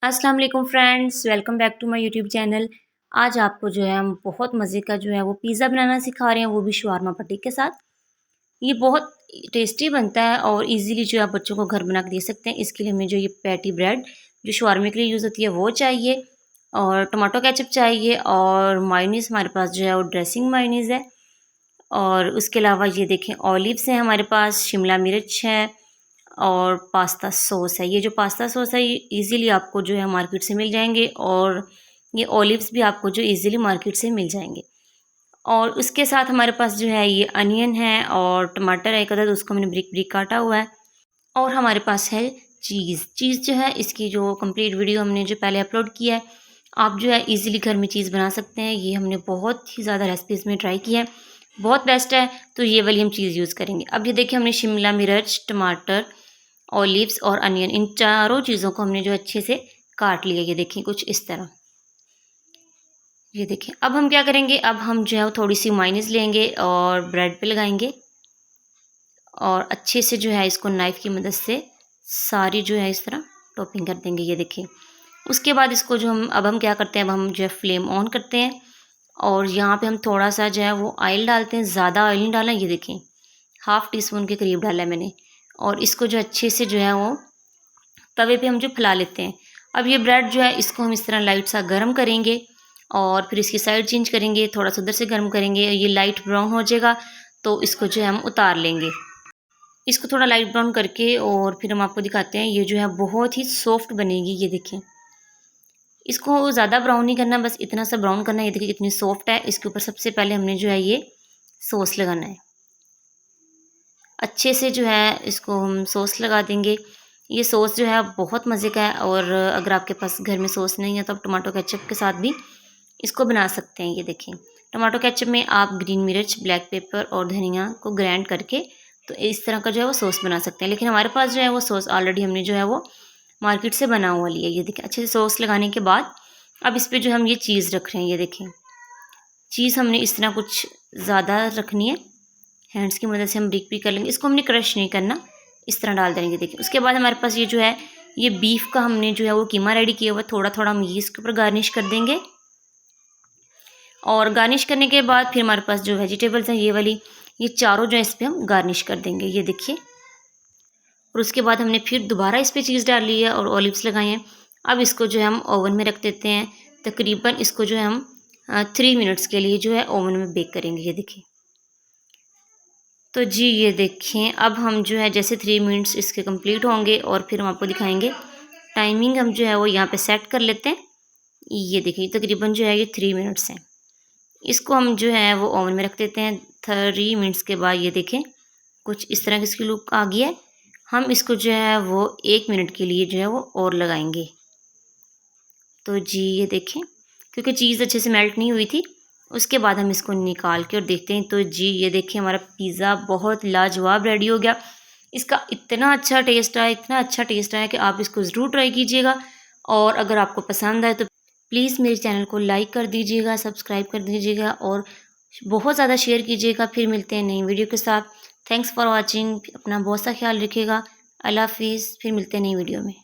अस्सलाम वालेकुम friends, welcome back to my YouTube channel. आज आपको जो है हम बहुत मज़े का जो है वो पिज़्ज़ा बनाना सिखा रहे हैं, वो भी शवारमा पट्टी के साथ। ये बहुत टेस्टी बनता है और इजीली जो आप बच्चों को घर बना के दे सकते हैं। इसके लिए हमें जो ये पैटी ब्रेड जो शवारमे के लिए यूज़ होती है वो चाहिए, और टमाटो केचप चाहिए, और मायोनीज़ हमारे पास जो है वो ड्रेसिंग मायोनीज़ है। और उसके अलावा ये देखें ऑलिव्स हैं हमारे पास, शिमला मिर्च है, और पास्ता सॉस है। ये जो पास्ता सॉस है ये इजीली आपको जो है मार्केट से मिल जाएंगे, और ये ऑलिव्स भी आपको जो इजीली मार्केट से मिल जाएंगे। और उसके साथ हमारे पास जो है ये अनियन है और टमाटर है एक अदद, उसको मैंने ब्रिक ब्रिक काटा हुआ है। और हमारे पास है चीज़ जो है इसकी जो कंप्लीट वीडियो हमने जो पहले अपलोड किया है। आप जो है इजीली घर में चीज़ बना सकते हैं। ये हमने बहुत ही ज़्यादा रेसिपीज़ में ट्राई किया है, बहुत बेस्ट है। तो ये वाली हम चीज़ यूज़ करेंगे। अब ये देखिए हमने शिमला मिर्च, टमाटर, ऑलिव्स और अनियन, इन चारों चीज़ों को हमने जो अच्छे से काट लिया। ये देखिए कुछ इस तरह। ये देखिए अब हम क्या करेंगे, अब हम जो है वो थोड़ी सी मायोनीज़ लेंगे और ब्रेड पे लगाएंगे, और अच्छे से जो है इसको नाइफ़ की मदद से सारी जो है इस तरह टॉपिंग कर देंगे। ये देखिए उसके बाद इसको जो हम क्या करते हैं, अब हम जो है फ्लेम ऑन करते हैं, और यहाँ पे हम थोड़ा सा जो है वो ऑयल डालते हैं। ज़्यादा ऑयल नहीं डालना। ये देखें हाफ़ टी स्पून के करीब डाला है मैंने, और इसको जो अच्छे से जो है वो तवे पे हम जो फैला लेते हैं। अब ये ब्रेड जो है इसको हम इस तरह लाइट सा गर्म करेंगे, और फिर इसकी साइड चेंज करेंगे, थोड़ा सा उधर से गर्म करेंगे। ये लाइट ब्राउन हो जाएगा तो इसको जो है हम उतार लेंगे। इसको थोड़ा लाइट ब्राउन करके और फिर हम आपको दिखाते हैं। ये जो है बहुत ही सॉफ्ट बनेगी। ये देखें इसको ज़्यादा ब्राउन नहीं करना, बस इतना सा ब्राउन करना है। ये देखिए कितनी सॉफ्ट है। इसके ऊपर सबसे पहले हमने जो है ये सॉस लगाना है। अच्छे से जो है इसको हम सॉस लगा देंगे। ये सॉस जो है बहुत मज़े का है, और अगर आपके पास घर में सॉस नहीं है तो आप टमाटो केचप के साथ भी इसको बना सकते हैं। ये देखें टमाटो केचप में आप ग्रीन मिर्च, ब्लैक पेपर और धनिया को ग्राइंड करके तो इस तरह का जो है वो सॉस बना सकते हैं। लेकिन हमारे पास जो है वो सॉस ऑलरेडी हमने जो है वो मार्केट से बना हुआ लिया। ये देखें अच्छे से सॉस लगाने के बाद अब इस पर जो हम ये चीज़ रख रहे हैं। ये देखें चीज़ हमने इस तरह कुछ ज़्यादा रखनी है, हैंड्स की मदद से हम ब्रिक भी कर लेंगे। इसको हमने क्रश नहीं करना, इस तरह डाल देंगे। देखिए उसके बाद हमारे पास ये जो है ये बीफ का हमने जो है वो कीमा रेडी किया हुआ है। थोड़ा थोड़ा हम ये इसके ऊपर गार्निश कर देंगे, और गार्निश करने के बाद फिर हमारे पास जो वेजिटेबल्स हैं ये वाली, ये चारों जो है इस पर हम गार्निश कर देंगे। ये देखिए, और उसके बाद हमने फिर दोबारा इस पर चीज़ डाल ली है और ऑलिव्स लगाए हैं। अब इसको जो है हम ओवन में रख देते हैं। तकरीबन इसको जो है हम 3 मिनट्स के लिए जो है ओवन में बेक करेंगे। ये देखिए तो जी ये देखें अब हम जो है जैसे 3 मिनट्स इसके कंप्लीट होंगे और फिर हम आपको दिखाएंगे। टाइमिंग हम जो है वो यहाँ पे सेट कर लेते हैं। ये देखिए तकरीबन जो है ये 3 मिनट्स हैं। इसको हम जो है वो ओवन में रख देते हैं। 3 मिनट्स के बाद ये देखें कुछ इस तरह की इसकी लुक आ गई है। हम इसको जो है वो 1 मिनट के लिए जो है वो और लगाएंगे। तो जी ये देखें क्योंकि चीज़ अच्छे से मेल्ट नहीं हुई थी, उसके बाद हम इसको निकाल के और देखते हैं। तो जी ये देखिए हमारा पिज़्ज़ा बहुत लाजवाब रेडी हो गया। इसका इतना अच्छा टेस्ट आया, इतना अच्छा टेस्ट आया कि आप इसको ज़रूर ट्राई कीजिएगा। और अगर आपको पसंद आए तो प्लीज़ मेरे चैनल को लाइक कर दीजिएगा, सब्सक्राइब कर दीजिएगा, और बहुत ज़्यादा शेयर कीजिएगा। फिर मिलते हैं नई वीडियो के साथ। Thanks for watching. अपना बहुत सा ख्याल रखिएगा। अल्लाह हाफिज़। फिर मिलते हैं नई वीडियो में।